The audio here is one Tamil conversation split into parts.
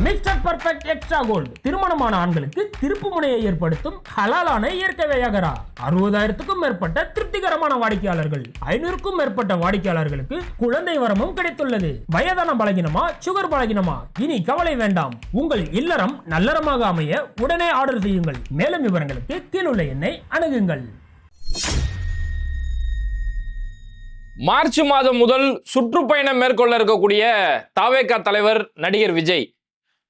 மிஸ்டர் பர்ஃபெக்ட் எக்ஸ்ட்ரா கோல்டு திருமணமான ஆண்களுக்கு திருப்பு முனையை ஏற்படுத்தும் ஹலாலான இயற்கை வியாகரா. 60,000க்கும் மேற்பட்ட திருப்திகரமான வாடிக்கையாளர்கள், 500க்கும் மேற்பட்ட வாடிக்கையாளர்களுக்கு குழந்தை வரமும் கிடைத்துள்ளது. வயதான பலகினமா, சுகர் பலகினமா, இனி கவலை வேண்டாம். உங்கள் இல்லறம் நல்லறமாக அமைய உடனே ஆர்டர் செய்யுங்கள். மேலும் விவரங்களுக்கு கீழுள்ள எண்ணை அணுகுங்கள். மார்ச் மாதம் முதல் சுற்றுப்பயணம் மேற்கொள்ள இருக்கக்கூடிய தாவேகா தலைவர் நடிகர்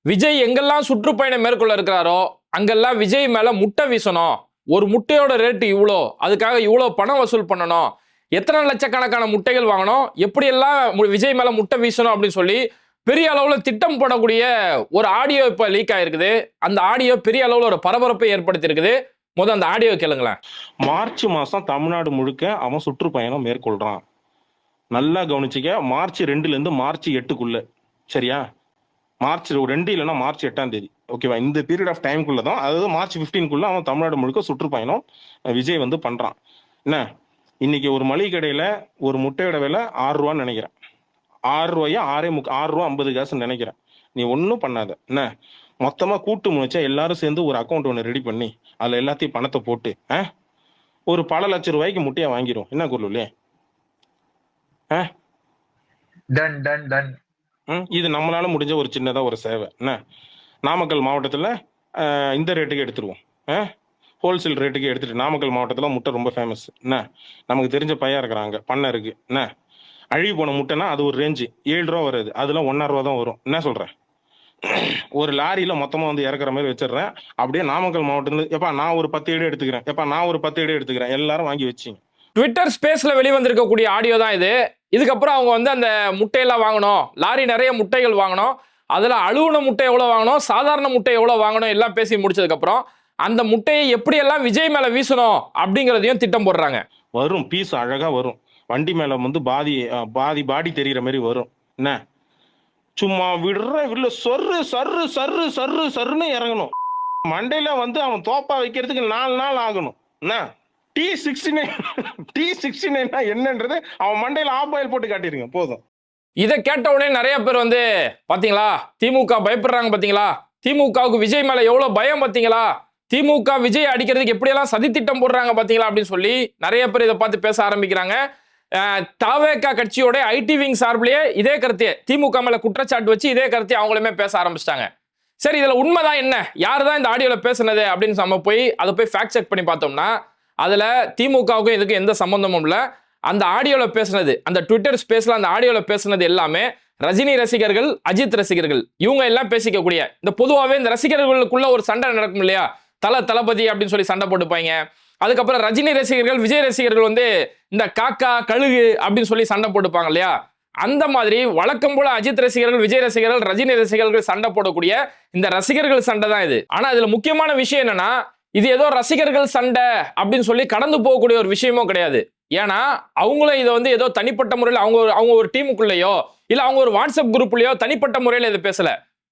விஜய் எங்கெல்லாம் சுற்றுப்பயணம் மேற்கொள்ள இருக்கிறாரோ அங்கெல்லாம் விஜய் மேல முட்டை வீசணும், ஒரு முட்டையோட ரேட்டு இவ்வளோ, அதுக்காக இவ்வளோ பணம் வசூல் பண்ணணும், எத்தனை லட்சக்கணக்கான முட்டைகள் வாங்கணும், எப்படியெல்லாம் விஜய் மேல முட்டை வீசணும் அப்படின்னு சொல்லி பெரிய அளவுல திட்டம் போடக்கூடிய ஒரு ஆடியோ இப்ப லீக் ஆயிருக்குது. அந்த ஆடியோ பெரிய அளவுல ஒரு பரபரப்பை ஏற்படுத்தி இருக்குது. முதல் அந்த ஆடியோ கேளுங்களேன். மார்ச் மாசம் தமிழ்நாடு முழுக்க அவன் சுற்றுப்பயணம் மேற்கொள்றான். நல்லா கவனிச்சுக்க. மார்ச் 2ல மார்ச் 8க்குள்ள, சரியா? மார்ச் 2 இல்லைன்னா மார்ச் 8ஆம் தேதி, ஓகேவா? இந்த பீரியட் ஆஃப் டைமுக்குள்ள தான், அதாவது மார்ச் 15க்குள்ள அவன் தமிழ்நாடு முழுக்க சுற்றுப்பயணம் விஜய் பண்றான். என்ன, இன்னைக்கு ஒரு மளிகை கடையில ஒரு முட்டையோட விலை 6 ரூபான்னு நினைக்கிறேன். 6 ரூபாயா 6 ரூபா 50 காசுன்னு நினைக்கிறேன். நீ ஒன்றும் பண்ணாத. என்ன, மொத்தமா கூட்டு முனைச்சா எல்லாரும் சேர்ந்து ஒரு அக்கௌண்ட் ஒன்று ரெடி பண்ணி அதுல எல்லாத்தையும் பணத்தை போட்டு ஒரு பல லட்சம் ரூபாய்க்கு முட்டையை வாங்கிரும். என்ன குருளே? Done done done. இது நம்மளால முடிஞ்ச ஒரு சின்னதா ஒரு சேவை. என்ன, நாமக்கல் மாவட்டத்துல இந்த ரேட்டுக்கு எடுத்துருவோம். ஹோல்சேல் ரேட்டுக்கு எடுத்துட்டு, நாமக்கல் மாவட்டத்துல முட்டை ரொம்ப ஃபேமஸ். என்ன, நமக்கு தெரிஞ்ச பையன் இருக்கிறாங்க, பண்ணை இருக்கு. என்ன, அழுகி போன முட்டைனா அது ஒரு ரேஞ்சு 7 ரூபா வருது, அதெல்லாம் 1.5 ரூபா தான் வரும். என்ன சொல்றேன்? ஒரு லாரியில மொத்தமா இறக்குற மாதிரி வச்சிடுறேன். அப்படியே நாமக்கல் மாவட்டத்துல எப்பா நான் ஒரு 10 ஏடு எடுத்துக்கிறேன், எப்பா நான் ஒரு 10 ஏடு எடுத்துக்கிறேன், எல்லாரும் வாங்கி வச்சிங்க. ட்விட்டர் ஸ்பேஸ்ல வெளிவந்திருக்கக்கூடிய ஆடியோ தான் இது. இதுக்கப்புறம் அவங்க அந்த முட்டையெல்லாம் வாங்கணும், லாரி நிறைய முட்டைகள் வாங்கணும், அதுல அழுகுன முட்டை எவ்வளவு வாங்கணும், சாதாரண முட்டை எவ்வளவு வாங்கணும், எல்லாம் பேசி முடிச்சதுக்கு அப்புறம் அந்த முட்டையை எப்படியெல்லாம் விஜய் மேல வீசணும் அப்படிங்கறதையும் திட்டம் போடுறாங்க. வரும் பீஸ் அழகா வரும். வண்டி மேல பாடி தெரிகிற மாதிரி வரும். என்ன, சும்மா விடுற சொர்ரு சர்ரு சர்ரு சர்ரு சர்ருன்னு இறங்கணும். மண்டையில அவன் தோப்பா வைக்கிறதுக்கு 4 நாள் ஆகணும். என்ன, T69 என்னன்றது அவன் மண்டையில ஆப்பாயில் போட்டு காட்டிருங்க போதும். இதை கேட்ட உடனே நிறைய பேர் பாத்தீங்களா, திமுக பயப்படுறாங்க பாத்தீங்களா, திமுகவுக்கு விஜய் மேல எவ்வளவு பயம் பாத்தீங்களா, திமுக விஜய் அடிக்கிறதுக்கு எப்படியெல்லாம் சதி திட்டம் போடுறாங்க பாத்தீங்களா அப்படின்னு சொல்லி நிறைய பேர் இதை பார்த்து பேச ஆரம்பிக்கிறாங்க. தாவேகா கட்சியோட ஐடி விங் சார்பிலேயே இதே கருத்தையே திமுக மேல குற்றச்சாட்டு வச்சு இதே கருத்தையே அவங்களுமே பேச ஆரம்பிச்சிட்டாங்க. சரி, இதுல உண்மைதான் என்ன, யாருதான் இந்த ஆடியோல பேசுனது அப்படின்னு நம்ம போய் அதை போய் ஃபேக்ட் செக் பண்ணி பார்த்தோம்னா அதுல திமுகவுக்கும் இதுக்கு எந்த சம்பந்தமும் இல்லை. அந்த ஆடியோல பேசுனது, அந்த ட்விட்டர் ஸ்பேஸ்ல அந்த ஆடியோல பேசுனது எல்லாமே ரஜினி ரசிகர்கள், அஜித் ரசிகர்கள், இவங்க எல்லாம் பேசிக்கக்கூடிய, இந்த பொதுவாகவே இந்த ரசிகர்களுக்குள்ள ஒரு சண்டை நடக்கும் இல்லையா, தளபதி அப்படின்னு சொல்லி சண்டை போட்டுப்பாங்க. அதுக்கப்புறம் ரஜினி ரசிகர்கள், விஜய் ரசிகர்கள் இந்த காக்கா கழுகு அப்படின்னு சொல்லி சண்டை போட்டுப்பாங்க இல்லையா, அந்த மாதிரி வழக்கம் போல அஜித் ரசிகர்கள், விஜய் ரசிகர்கள், ரஜினி ரசிகர்கள் சண்டை போடக்கூடிய இந்த ரசிகர்கள் சண்டை தான் இது. ஆனா இதுல முக்கியமான விஷயம் என்னன்னா, இது ஏதோ ரசிகர்கள் சண்டை அப்படின்னு சொல்லி கடந்து போகக்கூடிய ஒரு விஷயமும் கிடையாது. ஏன்னா அவங்களும் இதை ஏதோ தனிப்பட்ட முறையில் அவங்க ஒரு டீமுக்குள்ளேயோ இல்ல அவங்க ஒரு வாட்ஸ்அப் குரூப்லயோ தனிப்பட்ட முறையில் இதை பேசல.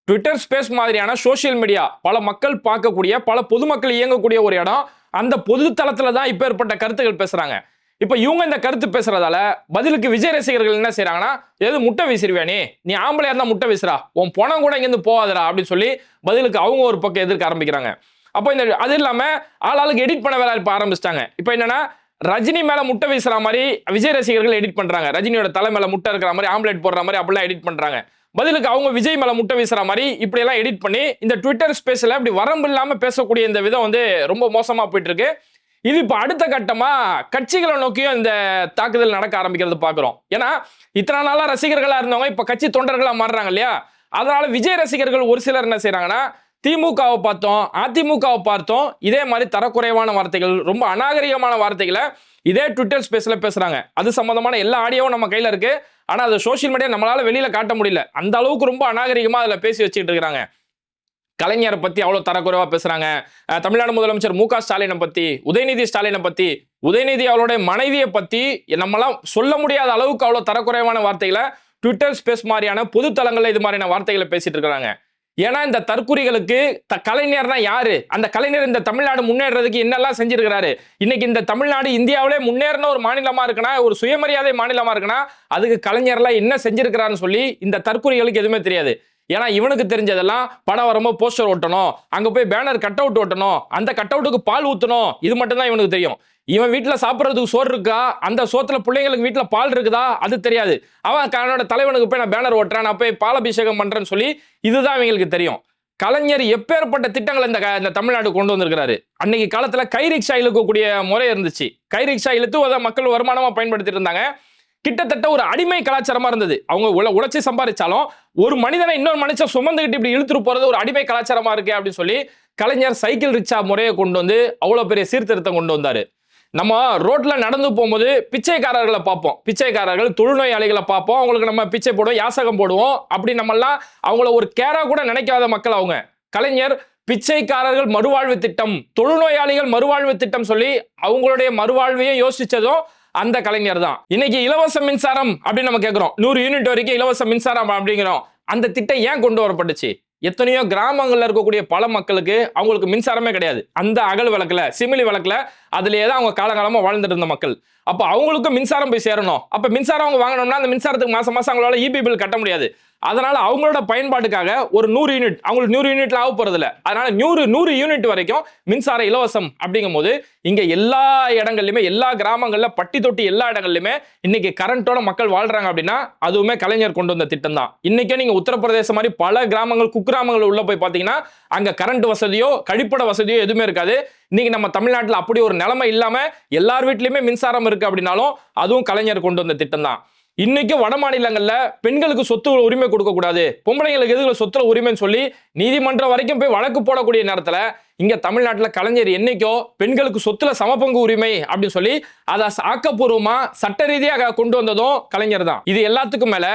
ட்விட்டர் ஸ்பேஸ் மாதிரியான சோசியல் மீடியா, பல மக்கள் பார்க்கக்கூடிய, பல பொதுமக்கள் இயங்கக்கூடிய ஒரு இடம். அந்த பொது தளத்துல தான் இப்ப ஏற்பட்ட கருத்துக்கள் பேசுறாங்க. இப்ப இவங்க இந்த கருத்து பேசுறதால பதிலுக்கு விஜய் ரசிகர்கள் என்ன செய்யறாங்கன்னா, எது முட்டை வீசிருவியா நீ ஆம்பளையா இருந்தா முட்டை வீசுறா, உன் பணம் கூட இங்கிருந்து போகாதரா அப்படின்னு சொல்லி பதிலுக்கு அவங்க ஒரு பக்கம் எதிர்க்க ஆரம்பிக்கிறாங்க. அப்போ அது இல்லாம ஆளாளுக்கு எடிட் பண்ண வேலை இப்ப ஆரம்பிச்சிட்டாங்க. இப்ப என்னன்னா, ரஜினி மேல முட்டை வீசுற மாதிரி விஜய் ரசிகர்கள் எடிட் பண்றாங்க, ரஜினியோட தலை மேல முட்டை இருக்கிற மாதிரி, ஆம்லெட் போடுற மாதிரி அப்படிலாம் எடிட் பண்றாங்க. பதிலுக்கு அவங்க விஜய் மேல முட்டை வீசுற மாதிரி இப்படி எல்லாம் எடிட் பண்ணி இந்த ட்விட்டர் ஸ்பேஸ்ல இப்படி வரம்பு இல்லாம பேசக்கூடிய இந்த விதம் ரொம்ப மோசமா போயிட்டு இருக்கு. இது இப்ப அடுத்த கட்டமா கட்சிகளை நோக்கியும் இந்த தாக்குதல் நடக்க ஆரம்பிக்கிறது பாக்குறோம். ஏன்னா இத்தனை நாளா ரசிகர்களா இருந்தவங்க இப்ப கட்சி தொண்டர்களா மாறுறாங்க இல்லையா, அதனால விஜய் ரசிகர்கள் ஒரு சிலர் என்ன செய்யறாங்கன்னா, திமுகவை பார்த்தோம், அதிமுகவை பார்த்தோம், இதே மாதிரி தரக்குறைவான வார்த்தைகள், ரொம்ப அநாகரிகமான வார்த்தைகளை இதே ட்விட்டர் ஸ்பேஸ்ல பேசுறாங்க. அது சம்பந்தமான எல்லா ஆடியோவும் நம்ம கையில இருக்கு. ஆனா அது சோசியல் மீடியா நம்மளால வெளியில காட்ட முடியல, அந்த அளவுக்கு ரொம்ப அநாகரிகமா அதுல பேசி வச்சுட்டு இருக்கிறாங்க. கலைஞரை பத்தி அவ்வளவு தரக்குறைவா பேசுறாங்க. தமிழ்நாடு முதலமைச்சர் மு க ஸ்டாலினை பத்தி, உதயநிதி ஸ்டாலினை பத்தி, உதயநிதி அவளுடைய மனைவியை பத்தி நம்மளாம் சொல்ல முடியாத அளவுக்கு அவ்வளவு தரக்குறைவான வார்த்தைகளை ட்விட்டர் ஸ்பேஸ் மாதிரியான பொது தளங்கள்ல இது மாதிரியான வார்த்தைகளை பேசிட்டு இருக்கிறாங்க. ஏன்னா இந்த தற்குறிகளுக்கு கலைஞர்னா யாரு, அந்த கலைஞர் இந்த தமிழ்நாடு முன்னேறதுக்கு என்னெல்லாம் செஞ்சிருக்கிறாரு, இன்னைக்கு இந்த தமிழ்நாடு இந்தியாவிலே முன்னேறின ஒரு மாநிலமா இருக்குன்னா, ஒரு சுயமரியாதை மாநிலமா இருக்குன்னா அதுக்கு கலைஞர்லாம் என்ன செஞ்சிருக்கிறாருன்னு சொல்லி இந்த தற்குறிகளுக்கு எதுவுமே தெரியாது. ஏன்னா இவனுக்கு தெரிஞ்சதெல்லாம் படம் வரும்போது போஸ்டர் ஓட்டணும், அங்க போய் பேனர் கட் அவுட் ஓட்டணும், அந்த கட் அவுட்டுக்கு பால் ஊத்தணும், இது மட்டும் தான் இவனுக்கு தெரியும். இவன் வீட்டுல சாப்பிட்றதுக்கு சோறு இருக்கா, அந்த சோத்துல பிள்ளைங்களுக்கு வீட்டுல பால் இருக்குதா அது தெரியாது. அவன் அவனோட தலைவனுக்கு போய் நான் பேனர் ஓட்டுறேன், நான் போய் பாலாபிஷேகம் பண்றேன்னு சொல்லி இதுதான் இவங்களுக்கு தெரியும். கலைஞர் எப்பேற்பட்ட திட்டங்களை இந்த தமிழ்நாடு கொண்டு வந்திருக்கிறாரு. அன்னைக்கு காலத்துல கைரிக்ஷா இழுக்கக்கூடிய முறை இருந்துச்சு. கைரிக்ஷா இழுத்து அதை மக்கள் வருமானமா பயன்படுத்திட்டு இருந்தாங்க. கிட்டத்தட்ட ஒரு அடிமை கலாச்சாரமா இருந்தது. அவங்க உழைச்சி சம்பாதிச்சாலும் ஒரு மனிதனை இன்னொரு மனுஷன் சுமந்துகிட்டு இப்படி இழுத்துட்டு போறது ஒரு அடிமை கலாச்சாரமா இருக்கு அப்படின்னு சொல்லி கலைஞர் சைக்கிள் ரிக்ஷா முறையை கொண்டு வந்து அவ்வளவு பெரிய சீர்திருத்தம் கொண்டு வந்தாரு. நம்ம ரோட்ல நடந்து போகும்போது பிச்சைக்காரர்களை பார்ப்போம், பிச்சைக்காரர்கள் தொழுநோயாளிகளை பார்ப்போம், அவங்களுக்கு நம்ம பிச்சை போடுவோம், யாசகம் போடுவோம், அப்படி நம்மெல்லாம் அவங்கள ஒரு கேரா கூட நினைக்காத மக்கள் அவங்க. கலைஞர் பிச்சைக்காரர்கள் மறுவாழ்வு திட்டம், தொழுநோயாளிகள் மறுவாழ்வு திட்டம் சொல்லி அவங்களுடைய மறுவாழ்வையும் யோசிச்சதும் அந்த கலைஞர் தான். இன்னைக்கு இலவச மின்சாரம் அப்படின்னு நம்ம கேட்கிறோம், 100 யூனிட் வரைக்கும் இலவச மின்சாரம் அப்படிங்கிறோம். அந்த திட்டம் ஏன் கொண்டு வரப்பட்டுச்சு? எத்தனையோ கிராமங்கள்ல இருக்கக்கூடிய பல மக்களுக்கு அவங்களுக்கு மின்சாரமே கிடையாது. அந்த அகல் விளக்குல, சிமிலி விளக்குல அதுலயே தான் அவங்க காலகாலமா வாழ்ந்துட்டு இருந்த மக்கள். அப்ப அவங்களுக்கும் மின்சாரம் போய் சேரணும். அப்ப மின்சாரம் அவங்க வாங்கணும்னா அந்த மின்சாரத்துக்கு மாசம் மாசம் அவங்களால இபி பில் கட்ட முடியாது. அதனால அவங்களோட பயன்பாட்டுக்காக ஒரு 100 யூனிட், அவங்களுக்கு 100 யூனிட்ல ஆக போறது இல்ல, அதனால 100 யூனிட் வரைக்கும் மின்சாரம் இலவசம். அப்படிங்கும் போது இங்க எல்லா இடங்கள்லயுமே, எல்லா கிராமங்கள்ல, பட்டி தொட்டி எல்லா இடங்கள்லயுமே இன்னைக்கு கரண்டோட மக்கள் வாழ்றாங்க. அப்படின்னா அதுவுமே கலைஞர் கொண்டு வந்த திட்டம் தான். இன்னைக்கே நீங்க உத்தரப்பிரதேசம் மாதிரி பல கிராமங்கள், குக்கிராமங்கள் உள்ள போய் பாத்தீங்கன்னா அங்க கரண்ட் வசதியோ கழிப்பட வசதியோ எதுவுமே இருக்காது. இன்னைக்கு நம்ம தமிழ்நாட்டில் அப்படி ஒரு நிலைமை இல்லாம எல்லார் வீட்லயுமே மின்சாரம் இருக்கு அப்படின்னாலும் அதுவும் கலைஞர் கொண்டு வந்த திட்டம் தான். இன்னைக்கு வட மாநிலங்கள்ல பெண்களுக்கு சொத்து உரிமை கொடுக்க கூடாது, பொம்பளைங்களுக்கு எதுக்கு சொத்துல உரிமைன்னு சொல்லி நீதிமன்றம் வரைக்கும் போய் வழக்கு போடக்கூடிய நேரத்துல இங்க தமிழ்நாட்டுல கலைஞர் என்னைக்கோ பெண்களுக்கு சொத்துல சமபங்கு உரிமை அப்படின்னு சொல்லி அதை ஆக்கப்பூர்வமா சட்ட ரீதியாக கொண்டு வந்ததும் கலைஞர் தான். இது எல்லாத்துக்கும் மேல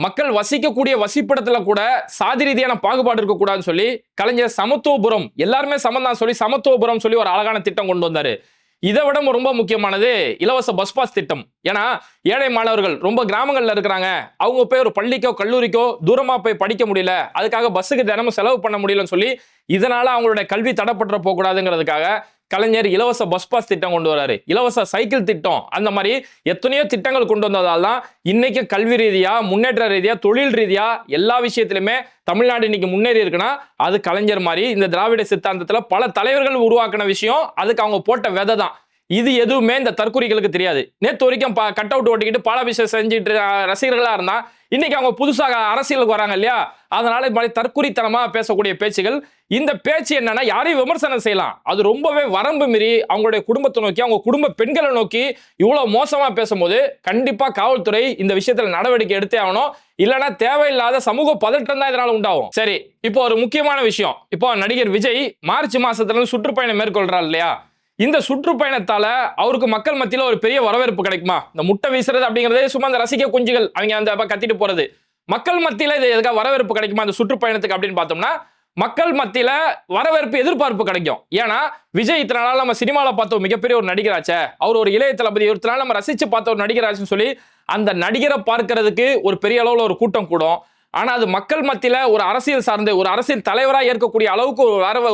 மக்கள் வசிக்கக்கூடிய வசிப்பிடத்துல கூட சாதி ரீதியான பாகுபாடு இருக்கக்கூடாதுன்னு சொல்லி கலைஞர் சமத்துவபுரம், எல்லாருமே சமந்தான் சொல்லி சமத்துவபுரம் சொல்லி ஒரு அழகான திட்டம் கொண்டு வந்தாரு. இதை விட ரொம்ப முக்கியமானது இலவச பஸ் பாஸ் திட்டம். ஏன்னா ஏழை மாணவர்கள் ரொம்ப கிராமங்கள்ல இருக்கிறாங்க, அவங்க போய் ஒரு பள்ளிக்கோ கல்லூரிக்கோ தூரமா போய் படிக்க முடியல, அதுக்காக பஸ்ஸுக்கு தினமும் செலவு பண்ண முடியலன்னு சொல்லி இதனால அவங்களுடைய கல்வி தடைப்பட்டு போகக்கூடாதுங்கிறதுக்காக கலைஞர் இலவச பஸ் பாஸ் திட்டம் கொண்டு வராரு, இலவச சைக்கிள் திட்டம். அந்த மாதிரி எத்தனையோ திட்டங்கள் கொண்டு வந்ததால் தான் இன்னைக்கு கல்வி ரீதியா, முன்னேற்ற ரீதியா, தொழில் ரீதியா எல்லா விஷயத்திலுமே தமிழ்நாடு இன்னைக்கு முன்னேறி இருக்குன்னா அது கலைஞர் மாதிரி இந்த திராவிட சித்தாந்தத்துல பல தலைவர்கள் உருவாக்கின விஷயம், அதுக்கு அவங்க போட்ட விதை தான். இது எதுவுமே இந்த தற்கொலைகளுக்கு தெரியாது. நேற்று வரைக்கும் கட் அவுட் ஓட்டிக்கிட்டு பாலாபிஷேகம் செஞ்சுட்டு ரசிகர்களா இருந்தா இன்னைக்கு அவங்க புதுசாக அரசியலுக்கு வராங்க இல்லையா, அதனால இது மாதிரி தற்குறித்தனமா பேசக்கூடிய பேச்சுகள். இந்த பேச்சு என்னன்னா யாரையும் விமர்சனம் செய்யலாம், அது ரொம்பவே வரம்பு மீறி அவங்களுடைய குடும்பத்தை நோக்கி, அவங்க குடும்ப பெண்களை நோக்கி இவ்வளவு மோசமா பேசும்போது கண்டிப்பா காவல்துறை இந்த விஷயத்துல நடவடிக்கை எடுத்தே ஆகணும். இல்லைன்னா தேவையில்லாத சமூக பதட்டம் தான் இதனால உண்டாகும். சரி, இப்போ ஒரு முக்கியமான விஷயம், இப்போ நடிகர் விஜய் மார்ச் மாசத்துல இருந்து சுற்றுப்பயணம் மேற்கொள்றாரு இல்லையா, இந்த சுற்றுப்பயணத்தால அவருக்கு மக்கள் மத்தியில ஒரு பெரிய வரவேற்பு கிடைக்குமா? இந்த முட்டை வீசுறது அப்படிங்கறதே சும்மா அந்த ரசிக்க குஞ்சுகள் அவங்க அந்த கத்திட்டு போறது, மக்கள் மத்தியில இது எதுக்காக வரவேற்பு கிடைக்குமா இந்த சுற்றுப்பயணத்துக்கு அப்படின்னு பார்த்தோம்னா மக்கள் மத்தியில வரவேற்பு, எதிர்பார்ப்பு கிடைக்கும். ஏன்னா விஜய் இத்தனை நாள் நம்ம சினிமாவில் பார்த்த மிகப்பெரிய ஒரு நடிகராச்சே, அவர் ஒரு இளைய தளபதி, இத்தனை நாள் நம்ம ரசிச்சு பார்த்த ஒரு நடிகராச்சுன்னு சொல்லி அந்த நடிகரை பார்க்கறதுக்கு ஒரு பெரிய அளவுல ஒரு கூட்டம் கூடும். ஆனா அது மக்கள் மத்தியில ஒரு அரசியல் சார்ந்து ஒரு அரசியல் தலைவராக ஏற்கக்கூடிய அளவுக்கு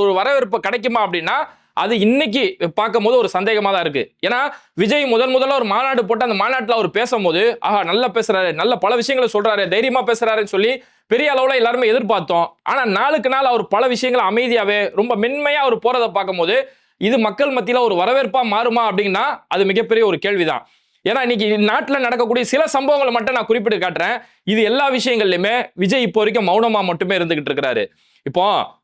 ஒரு வரவேற்பு கிடைக்குமா அப்படின்னா அது இன்னைக்கு பார்க்கும் போது ஒரு சந்தேகமா தான் இருக்கு. ஏன்னா விஜய் முதல்ல ஒரு மாநாடு போட்டு அந்த மாநாட்டில் அவர் பேசும்போது ஆஹா நல்லா பேசுறாரு, நல்ல பல விஷயங்களை சொல்றாரு, தைரியமா பேசுறாருன்னு சொல்லி பெரிய அளவுல எல்லாருமே எதிர்பார்த்தோம். ஆனா நாளுக்கு நாள் அவர் பல விஷயங்களை அமைதியாவே ரொம்ப மென்மையா அவர் போறதை பார்க்கும்போது இது மக்கள் மத்தியில ஒரு வரவேற்பா மாறுமா அப்படின்னா அது மிகப்பெரிய ஒரு கேள்விதான். ஏன்னா இன்னைக்கு நாட்டில் நடக்கக்கூடிய சில சம்பவங்களை மட்டும் நான் குறிப்பிட்டு காட்டுறேன். இது எல்லா விஷயங்கள்லையுமே விஜய் இப்போ வரைக்கும் மௌனமா மட்டுமே இருந்துகிட்டு இருக்கிறாரு. இப்போ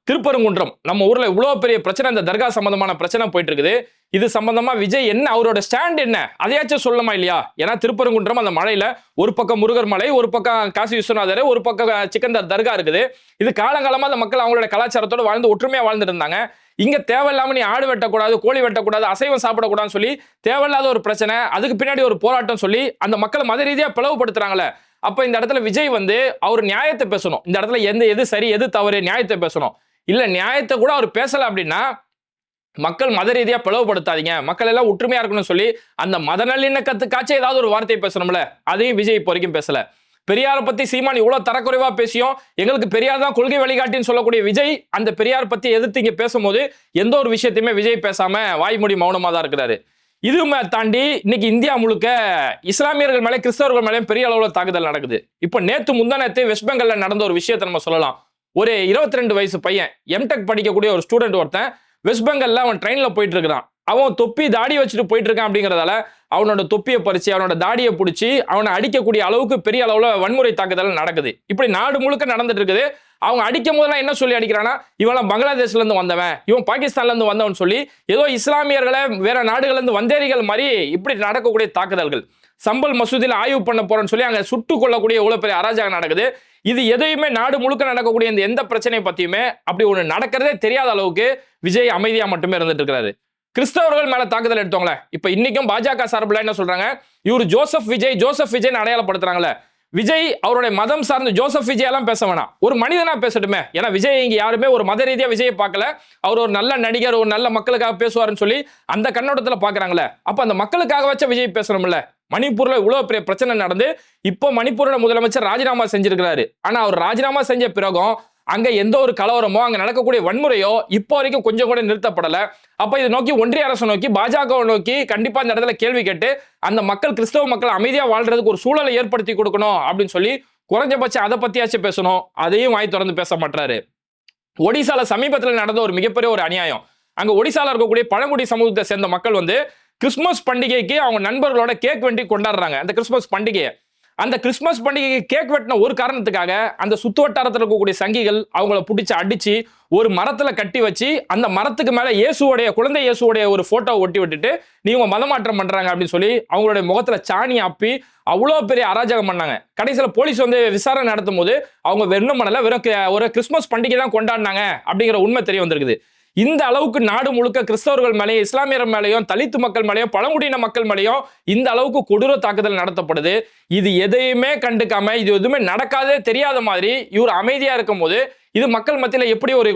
திருப்பரங்குன்றம் நம்ம ஊர்ல இவ்வளவு பெரிய பிரச்சனை, இந்த தர்கா சம்பந்தமான பிரச்சனை போயிட்டு இருக்குது. இது சம்பந்தமா விஜய் என்ன, அவரோட ஸ்டாண்ட் என்ன, அதையாச்சும் சொல்லணுமா இல்லையா? ஏன்னா திருப்பரங்குன்றம் அந்த மலையில ஒரு பக்கம் முருகர் மலை, ஒரு பக்கம் காசி விஸ்வநாதர், ஒரு பக்கம் சிக்கந்தர் தர்கா இருக்குது. இது காலங்காலமா அந்த மக்கள் அவங்களோட கலாச்சாரத்தோட வாழ்ந்து ஒற்றுமையா வாழ்ந்துட்டு இருந்தாங்க. இங்க தேவையில்லாம நீ ஆடு வெட்டக்கூடாது, கோழி வெட்டக்கூடாது, அசைவம் சாப்பிடக்கூடாதுன்னு சொல்லி தேவையில்லாத ஒரு பிரச்சனை, அதுக்கு பின்னாடி ஒரு போராட்டம் சொல்லி அந்த மக்களை மத ரீதியா பிளவுபடுத்துறாங்களே. அப்ப இந்த இடத்துல விஜய் அவர் நியாயத்தை பேசணும். இந்த இடத்துல எது சரி எது தவறு நியாயத்தை பேசணும். இல்ல நியாயத்தை கூட அவர் பேசல அப்படின்னா மக்கள் மத ரீதியா பிளவுபடுத்தாதீங்க, மக்கள் எல்லாம் ஒற்றுமையா இருக்கணும்னு சொல்லி அந்த மத நல்லிணக்கத்துக்காச்சும் ஏதாவது ஒரு வார்த்தையை பேசணும்ல, அதையும் விஜய் இப்போ வரைக்கும் பேசல. பெரியாரை பத்தி சீமான் இவ்வளவு தரக்குறைவா பேசியும் எங்களுக்கு பெரியார் தான் கொள்கை வழிகாட்டின்னு சொல்லக்கூடிய விஜய் அந்த பெரியார் பத்தி எதிர்த்து இங்க பேசும்போது எந்த ஒரு விஷயத்தையுமே விஜய் பேசாம வாய்மொழி மௌனமா தான் இருக்கிறாரு. இதுவுமே தாண்டி இன்னைக்கு இந்தியா முழுக்க இஸ்லாமியர்கள் மேலே கிறிஸ்தவர்கள் மேலே பெரிய அளவில் தாக்குதல் நடக்குது. இப்போ நேத்து முந்தானத்து வெஸ்ட் பெங்கால்ல நடந்த ஒரு விஷயத்தை நம்ம சொல்லலாம். ஒரு 22 வயசு பையன் எம்டெக் படிக்கக்கூடிய ஒரு ஸ்டூடெண்ட் ஒருத்தன் வெஸ்ட் பெங்கால்ல அவன் ட்ரெயின்ல போயிட்டு இருக்கிறான். அவன் தொப்பி தாடி வச்சுட்டு போயிட்டு இருக்கான் அப்படிங்கிறதால அவனோட தொப்பியை பறிச்சு அவனோட தாடியை பிடிச்சி அவனை அடிக்கக்கூடிய அளவுக்கு பெரிய அளவுல வன்முறை தாக்குதல் நடக்குது. இப்படி நாடு முழுக்க நடந்துட்டு இருக்குது. அவங்க அடிக்கும் போதெல்லாம் என்ன சொல்லி அடிக்கிறான்னா, இவெல்லாம் பங்களாதேஷ்ல இருந்து வந்தவன், இவன் பாகிஸ்தான்ல இருந்து வந்தவன் சொல்லி ஏதோ இஸ்லாமியர்களை வேற நாடுகள்ல இருந்து வந்தேரிகள் மாதிரி இப்படி நடக்கக்கூடிய தாக்குதல்கள். சம்பல் மசூதியில் ஆய்வு பண்ண போறேன்னு சொல்லி அங்க சுட்டு கொள்ளக்கூடிய எவ்வளவு பெரிய அராஜகம் நடக்குது. இது எதையுமே நாடு முழுக்க நடக்கக்கூடிய இந்த எந்த பிரச்சனையை பத்தியுமே அப்படி ஒண்ணு நடக்கிறதே தெரியாத அளவுக்கு விஜய் அமைதியா மட்டுமே இருந்துட்டு இருக்காரு. கிறிஸ்தவர்கள் மேல தாக்குதல் எடுத்தவங்களே இப்ப இன்னைக்கும் பாஜக சார்பில் என்ன சொல்றாங்க, இவர் ஜோசப் விஜய் அடையாளப்படுத்துறாங்களே. விஜய் அவருடைய மதம் சார்ந்து ஜோசப் விஜய் எல்லாம் பேச வேணாம், ஒரு மனிதனா பேசட்டுமே. ஏன்னா விஜய் இங்க யாருமே ஒரு மத ரீதியா விஜயை பார்க்கல, அவர் ஒரு நல்ல நடிகர், ஒரு நல்ல மக்களுக்காக பேசுவாருன்னு சொல்லி அந்த கண்ணோட்டத்துல பாக்குறாங்களே. அப்ப அந்த மக்களுக்காக வச்ச விஜய் பேசணும்ல. மணிப்பூர்ல இவ்வளவு பெரிய பிரச்சனை நடந்து இப்போ மணிப்பூரோட முதலமைச்சர் ராஜினாமா செஞ்சிருக்கிறாரு. ஆனா அவர் ராஜினாமா செஞ்ச பிறகும் அங்க எந்த ஒரு கலவரமோ அங்க நடக்கக்கூடிய வன்முறையோ இப்போ வரைக்கும் கொஞ்சம் கூட நிறுத்தப்படல. அப்ப இதை நோக்கி ஒன்றிய அரசு நோக்கி பாஜகவை நோக்கி கண்டிப்பா இந்த இடத்துல கேள்வி கேட்டு அந்த மக்கள் கிறிஸ்தவ மக்கள் அமைதியா வாழ்றதுக்கு ஒரு சூழலை ஏற்படுத்தி கொடுக்கணும் அப்படின்னு சொல்லி குறைஞ்சபட்சம் அதை பத்தியாச்சும் பேசணும். அதையும் வாய் திறந்து பேச மாட்டாரு. ஒடிசால சமீபத்தில் நடந்த ஒரு மிகப்பெரிய ஒரு அநியாயம். அங்க ஒடிசால இருக்கக்கூடிய பழங்குடி சமூகத்தை சேர்ந்த மக்கள் வந்து கிறிஸ்துமஸ் பண்டிகைக்கு அவங்க நண்பர்களோட கேக் வெட்டி கொண்டாடுறாங்க. அந்த கிறிஸ்துமஸ் பண்டிகையை அந்த கிறிஸ்துமஸ் பண்டிகைக்கு கேக் வெட்டின ஒரு காரணத்துக்காக அந்த சுத்து வட்டாரத்தில் இருக்கக்கூடிய சங்கிகள் அவங்கள பிடிச்சி அடிச்சு ஒரு மரத்துல கட்டி வச்சு அந்த மரத்துக்கு மேல குழந்தை இயேசுவோடைய ஒரு போட்டோ ஒட்டி விட்டுட்டு நீங்க மதமாற்றம் பண்றாங்க அப்படின்னு சொல்லி அவங்களுடைய முகத்துல சாணி அப்பி அவ்வளோ பெரிய அராஜகம் பண்ணாங்க. கடைசியில் போலீஸ் வந்து விசாரணை நடத்தும் போது அவங்க வெறும் பண்ணல, வெறும் ஒரு கிறிஸ்துமஸ் பண்டிகை தான் கொண்டாடினாங்க அப்படிங்கிற உண்மை தெரிய வந்திருக்குது. இந்த அளவுக்கு நாடு முழுக்க கிறிஸ்தவர்கள் மேலேயும் இஸ்லாமியர் மேலேயும் தலித்து மக்கள் மேலேயும் பழங்குடியின மக்கள் மேலேயும் இந்த அளவுக்கு கொடூர தாக்குதல் நடத்தப்படுது. இது எதையுமே கண்டுக்காம இது எதுவுமே நடக்காதே தெரியாத மாதிரி இவர் அமைதியா இருக்கும் போது இது மக்கள் மத்தியில எப்படி ஒரு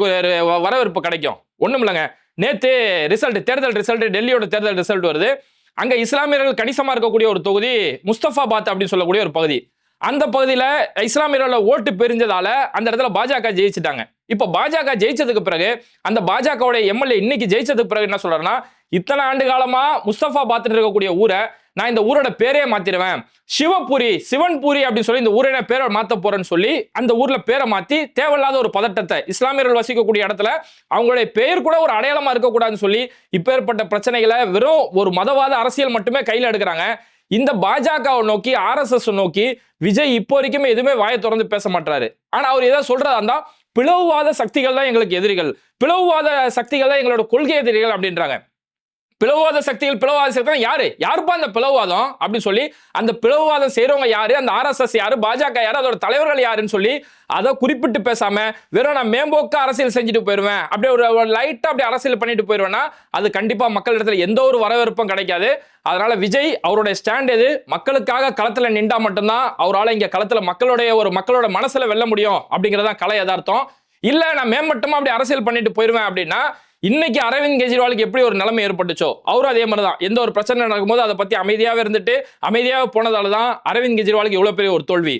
வரவேற்பு கிடைக்கும்? ஒண்ணும் இல்லைங்க. நேத்து தேர்தல் ரிசல்ட் டெல்லியோட தேர்தல் ரிசல்ட் வருது. அங்க இஸ்லாமியர்கள் கணிசமா இருக்கக்கூடிய ஒரு தொகுதி முஸ்தபாபாத் அப்படின்னு சொல்லக்கூடிய ஒரு பகுதி. அந்த பகுதியில இஸ்லாமியர்கள ஓட்டு பெரிஞ்சதால அந்த இடத்துல பாஜக ஜெயிச்சுட்டாங்க. இப்ப பாஜக ஜெயிச்சதுக்கு பிறகு அந்த பாஜகவுடைய எம்எல்ஏ இன்னைக்கு ஜெயிச்சதுக்கு பிறகு என்ன சொல்றாருன்னா, இத்தனை ஆண்டு காலமா முஸ்தபாபாத் இருக்கக்கூடிய ஊரை நான் இந்த ஊரோட பேரே மாத்திடுவேன், சிவன்பூரி அப்படின்னு சொல்லி இந்த ஊரை பேரை மாத்த போறேன்னு சொல்லி அந்த ஊர்ல பேரை மாத்தி தேவையில்லாத ஒரு பதட்டத்தை இஸ்லாமியர்கள் வசிக்கக்கூடிய இடத்துல அவங்களுடைய பெயர் கூட ஒரு அடையாளமா இருக்கக்கூடாதுன்னு சொல்லி இப்ப ஏற்பட்ட பிரச்சனைகளை வெறும் ஒரு மதவாத அரசியல் மட்டுமே கையில எடுக்கிறாங்க. இந்த பாஜகவை நோக்கி RSS நோக்கி விஜய் இப்போ வரைக்குமே எதுவுமே வாயை திறந்து பேச மாட்டாரு. ஆனா அவர் ஏதாவது சொல்றதா இருந்தா பிளவுவாத சக்திகள் தான் எங்களுக்கு எதிரிகள், பிளவுவாத சக்திகள் தான் எங்களோட கொள்கை எதிரிகள் அப்படின்றாங்க. பிளவுவாத சக்திகள் யாருப்பா அந்த பிளவுவாதம் அப்படின்னு சொல்லி அந்த பிளவுவாதம் செய்யறவங்க யாரு, அந்த RSS யாரு, பாஜக யாரு, அதோட தலைவர்கள் யாருன்னு சொல்லி அதை குறிப்பிட்டு பேசாம வெறும் நான் மேம்போக்க அரசியல் செஞ்சுட்டு போயிருவேன், அப்படியே ஒரு லைட்டா அப்படி அரசியல் பண்ணிட்டு போயிருவேன்னா அது கண்டிப்பா மக்கள் இடத்துல எந்த ஒரு வரவேற்பும் கிடைக்காது. அதனால விஜய் அவருடைய ஸ்டாண்ட் எது, மக்களுக்காக களத்துல நின்றா மட்டும்தான் அவரால் இங்க களத்துல மக்களோட மனசுல வெல்ல முடியும் அப்படிங்கறதான் கலை யதார்த்தம். இல்ல நான் மேம்பட்டமா அப்படி அரசியல் பண்ணிட்டு போயிருவேன் அப்படின்னா இன்னைக்கு அரவிந்த் கெஜ்ரிவாலுக்கு எப்படி ஒரு நிலைமை ஏற்பட்டுச்சோ அவரும் அதே மாதிரி தான். எந்த ஒரு பிரச்சனை நடக்கும்போது அதை பத்தி அமைதியாவே இருந்துட்டு அமைதியாக போனதால தான் அரவிந்த் கெஜ்ரிவாலுக்கு இவ்வளவு பெரிய ஒரு தோல்வி.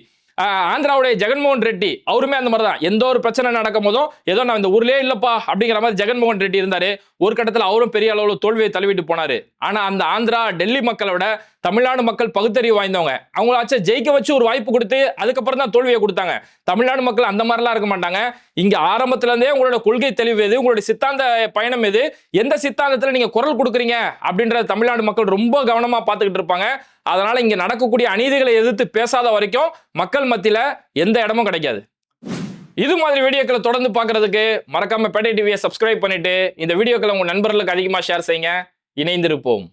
ஆந்திராவுடைய ஜெகன்மோகன் ரெட்டி அவருமே அந்த மாதிரி தான். எந்த ஒரு பிரச்சனை நடக்கும் போதும் ஏதோ நான் இந்த ஊர்லயே இல்லப்பா அப்படிங்கிற மாதிரி ஜெகன்மோகன் ரெட்டி இருந்தாரு. ஒரு கட்டத்தில் அவரும் பெரிய அளவில் தோல்வியை தழுவிட்டு போனாரு. ஆனா அந்த ஆந்திரா டெல்லி மக்களோட தமிழ்நாடு மக்கள் பகுத்தறிவு வாய்ந்தவங்க, அவங்களாச்ச ஜெயிக்க வச்சு ஒரு வாய்ப்பு கொடுத்து அதுக்கப்புறம் தான் தோல்வியை கொடுத்தாங்க. தமிழ்நாடு மக்கள் அந்த மாதிரிலாம் இருக்க மாட்டாங்க. இங்க ஆரம்பத்துல இருந்தே உங்களோட கொள்கை தெளிவு எது, உங்களுடைய சித்தாந்த பயணம் எது, எந்த சித்தாந்தத்துல நீங்க குரல் கொடுக்குறீங்க அப்படின்றத தமிழ்நாடு மக்கள் ரொம்ப கவனமா பார்த்துக்கிட்டு இருப்பாங்க. அதனால இங்க நடக்கக்கூடிய அநீதிகளை எதிர்த்து பேசாத வரைக்கும் மக்கள் மத்தியில எந்த இடமும் கிடைக்காது. இது மாதிரி வீடியோக்களை தொடர்ந்து பார்க்கறதுக்கு மறக்காம பேட்டை டிவியை சப்ஸ்கிரைப் பண்ணிட்டு இந்த வீடியோக்களை உங்க நண்பர்களுக்கு அதிகமா ஷேர் செய்யுங்க. இணைந்திருப்போம்.